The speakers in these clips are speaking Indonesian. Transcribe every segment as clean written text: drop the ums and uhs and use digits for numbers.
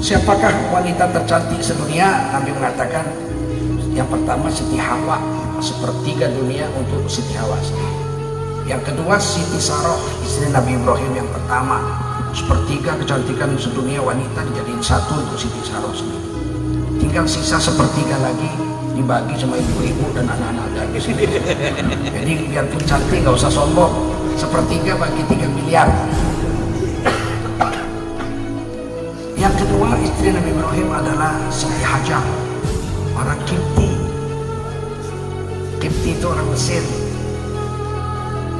Siapakah wanita tercantik sedunia? Nabi mengatakan yang pertama Siti Hawa, sepertiga dunia untuk Siti Hawa sendiri. Yang kedua Siti Saroh, istri Nabi Ibrahim yang pertama, sepertiga kecantikan sedunia wanita dijadiin satu untuk Siti Saroh sendiri. Tinggal sisa sepertiga lagi dibagi sama ibu-ibu dan anak-anak gadis. Jadi biarpun cantik nggak usah sombong, sepertiga bagi 3 miliar. Yang kedua istri Nabi Ibrahim adalah Siti Hajar, orang Kipti. Kipti itu orang Mesir.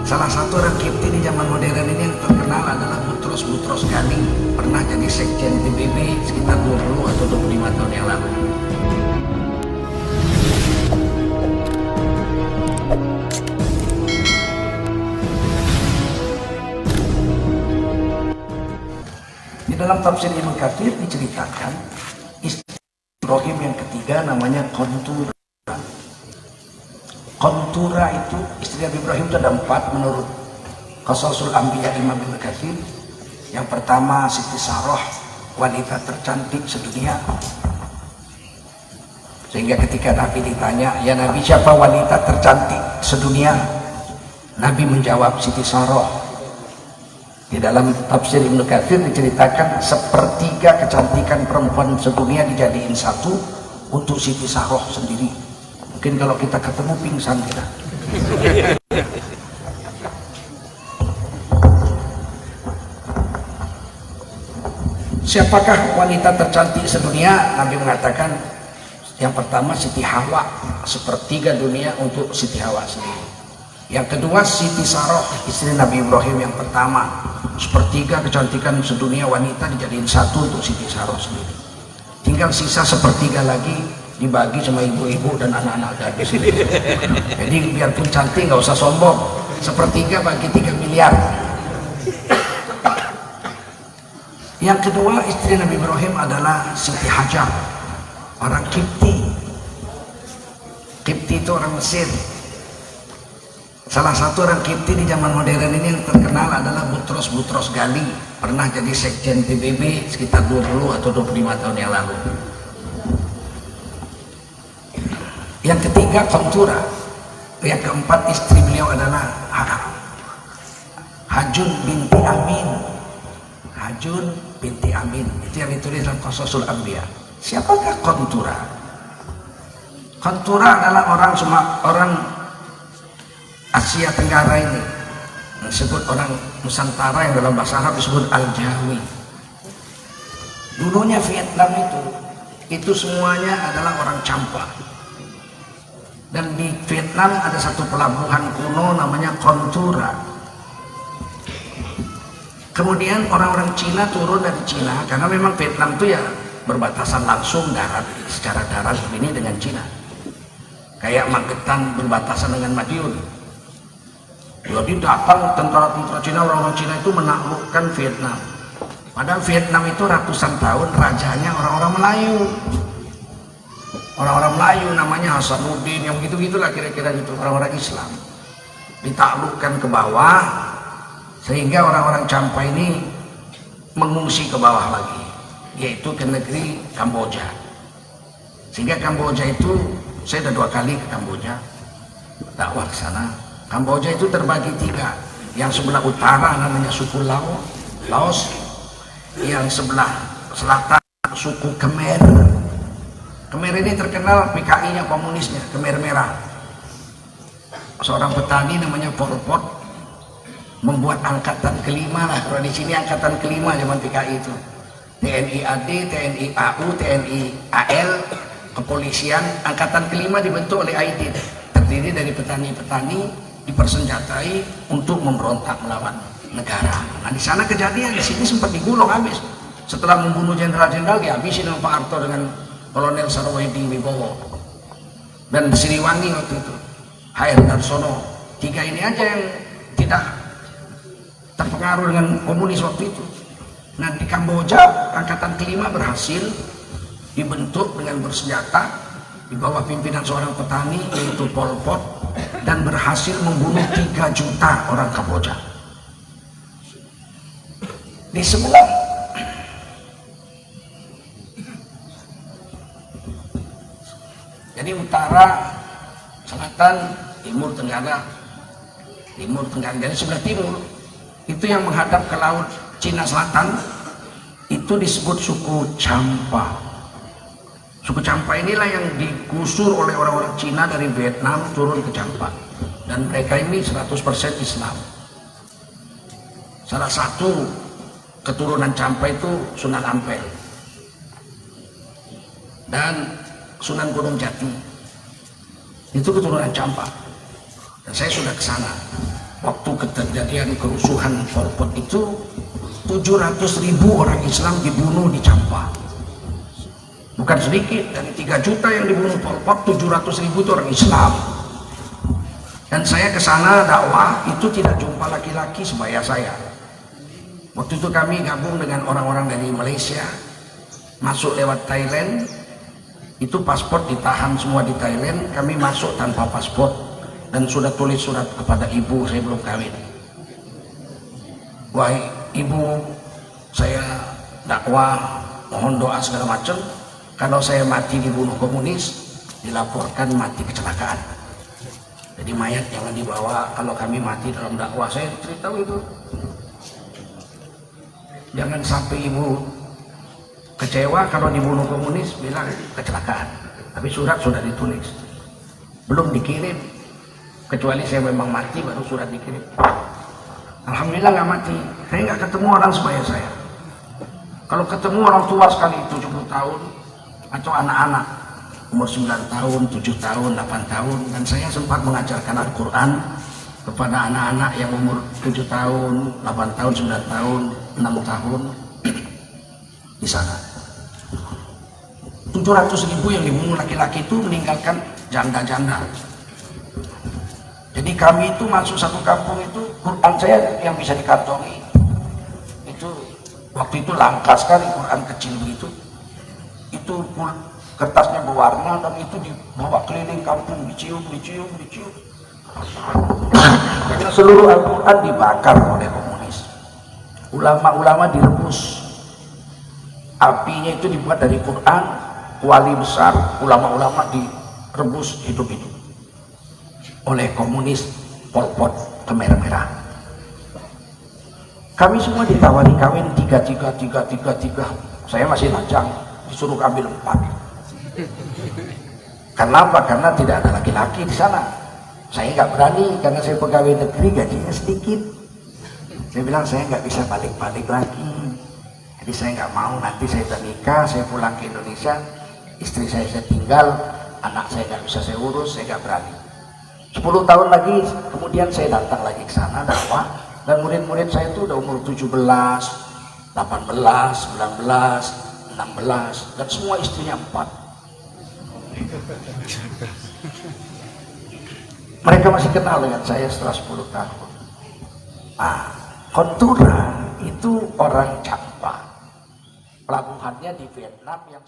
Salah satu orang Kipti di zaman modern ini yang terkenal adalah Butros Ghali, pernah jadi sekjen PBB sekitar 20 atau 25 tahun yang lalu. Di dalam tafsir Ibnu Katsir diceritakan istri Ibrahim yang ketiga namanya Qantura. Qantura itu istri Nabi Ibrahim itu ada 4 menurut Qasasul Anbiya Imam Ibnu Katsir. Yang pertama Siti Saroh, wanita tercantik sedunia. Sehingga ketika Nabi ditanya, ya Nabi siapa wanita tercantik sedunia? Nabi menjawab Siti Saroh. Di dalam tafsir Ibnu Katsir diceritakan sepertiga kecantikan perempuan sedunia dijadiin satu untuk Siti Saroh sendiri. Mungkin kalau kita ketemu pingsan kita. Siapakah wanita tercantik sedunia? Nabi mengatakan yang pertama Siti Hawa, sepertiga dunia untuk Siti Hawa sendiri. Yang kedua Siti Saroh, istri Nabi Ibrahim yang pertama, sepertiga kecantikan sedunia wanita dijadiin satu untuk Siti Saroh sendiri. Tinggal sisa sepertiga lagi dibagi sama ibu-ibu dan anak-anak gadis. Jadi biarpun cantik nggak usah sombong, sepertiga bagi 3 miliar. Yang kedua istri Nabi Ibrahim adalah Siti Hajar, orang Kipti. Kipti itu orang Mesir. Salah satu orang Kipti di zaman modern ini yang terkenal adalah Butros Ghali, pernah jadi sekjen PBB sekitar 20 atau 25 tahun yang lalu. Yang ketiga Qantura. Yang keempat istri beliau adalah Hajun binti Amin. Hajun binti Amin itu yang ditulis dalam Qasasul Anbiya. Siapakah Qantura? Qantura adalah orang Asia Tenggara ini, disebut orang Nusantara yang dalam bahasa Arab disebut Al-Jawi. Dulunya Vietnam itu semuanya adalah orang Champa. Dan di Vietnam ada satu pelabuhan kuno namanya Qantura. Kemudian orang-orang Cina turun dari Cina, karena memang Vietnam itu ya berbatasan langsung secara darat ini dengan Cina. Kayak Magetan berbatasan dengan Madiun. Jadi datang tentara-tentara Cina, orang-orang Cina itu menaklukkan Vietnam. Padahal Vietnam itu ratusan tahun rajanya orang-orang Melayu. Orang-orang Melayu namanya Hasanuddin, yang gitu-gitulah kira-kira gitu, orang-orang Islam. Ditaklukkan ke bawah, sehingga orang-orang Champa ini mengungsi ke bawah lagi, yaitu ke negeri Kamboja. Sehingga Kamboja itu, saya sudah 2 kali ke Kamboja, dakwah ke sana. Kamboja itu terbagi 3. Yang sebelah utara namanya suku Laos, yang sebelah selatan suku Khmer. Khmer ini terkenal PKI-nya, komunisnya, Khmer Merah. Seorang petani namanya Pol Pot membuat angkatan kelima lah, kalau di sini angkatan kelima zaman PKI itu. TNI AD, TNI AU, TNI AL, kepolisian, angkatan kelima dibentuk oleh Aidit. Terdiri dari petani-petani dipersenjatai untuk memberontak melawan negara. Nah di sana kejadian, di sini sempat digulung habis. Setelah membunuh jenderal-jenderal dihabisin sama Pak Harto dengan Kolonel Sarwedi Wibowo. Dan di Siliwangi waktu itu HR Darsono. 3 ini aja yang tidak terpengaruh dengan komunis waktu itu. Nah di Kamboja angkatan kelima berhasil dibentuk dengan bersenjata di bawah pimpinan seorang petani yaitu Pol Pot. dan berhasil membunuh 3 juta orang Kamboja. Di sebelah jadi utara, selatan, timur tenggara, jadi sebelah timur itu yang menghadap ke laut Cina Selatan itu disebut suku Champa. Suku Champa inilah yang digusur oleh orang-orang Cina dari Vietnam turun ke Champa, dan mereka ini 100% Islam. Salah satu keturunan Champa itu Sunan Ampel dan Sunan Gunung Jati, itu keturunan Champa. Dan saya sudah ke sana waktu kejadian kerusuhan Pol Pot itu. 700.000 orang Islam dibunuh di Champa, bukan sedikit. Dari 3 juta yang dibunuh Pol Pot, 700.000 itu orang Islam. Dan saya ke sana dakwah itu tidak jumpa laki-laki sebaya saya. Waktu itu kami gabung dengan orang-orang dari Malaysia, masuk lewat Thailand, itu paspor ditahan semua di Thailand, kami masuk tanpa paspor dan sudah tulis surat kepada ibu, saya belum kawin. Wahai ibu, saya dakwah, mohon doa segala macam. Kalau saya mati dibunuh komunis, dilaporkan mati kecelakaan. Jadi mayat jangan dibawa kalau kami mati dalam dakwah. Saya cerita itu. Jangan sampai ibu kecewa kalau dibunuh komunis, bilang kecelakaan. Tapi surat sudah ditulis, belum dikirim. Kecuali saya memang mati baru surat dikirim. Alhamdulillah nggak mati. Saya nggak ketemu orang sebaya saya. Kalau ketemu orang tua sekali 70 tahun atau anak-anak umur 9 tahun, 7 tahun, 8 tahun, dan saya sempat mengajarkan Al-Quran kepada anak-anak yang umur 7 tahun, 8 tahun, 9 tahun, 6 tahun di sana. 700.000 yang dibunuh laki-laki itu meninggalkan janda-janda. Jadi kami itu masuk satu kampung itu, Quran saya yang bisa dikantongi itu waktu itu langka sekali, Quran kecil begitu. Itu kertasnya berwarna dan itu dibawa keliling kampung, dicium. Karena seluruh Al-Quran dibakar oleh komunis. Ulama-ulama direbus, apinya itu dibuat dari Quran. Wali besar, ulama-ulama direbus hidup-hidup oleh komunis Pol Pot Khmer Merah. Kami semua ditawari kawin 3. Saya masih lajang, disuruh ambil 4. Kenapa? Karena tidak ada laki-laki di sana. Saya nggak berani karena saya pegawai negeri, gajinya sedikit. Saya bilang saya nggak bisa balik-balik lagi. Jadi saya nggak mau nanti saya nikah, saya pulang ke Indonesia, istri saya tinggal, anak saya nggak bisa saya urus, saya nggak berani. 10 tahun lagi kemudian saya datang lagi ke sana dakwah, dan murid-murid saya itu udah umur 17, 18, 19, 16, dan semua istrinya 4. Mereka masih kenal dengan saya setelah 10 tahun. Nah, Kontura itu orang Champa, pelabuhannya di Vietnam yang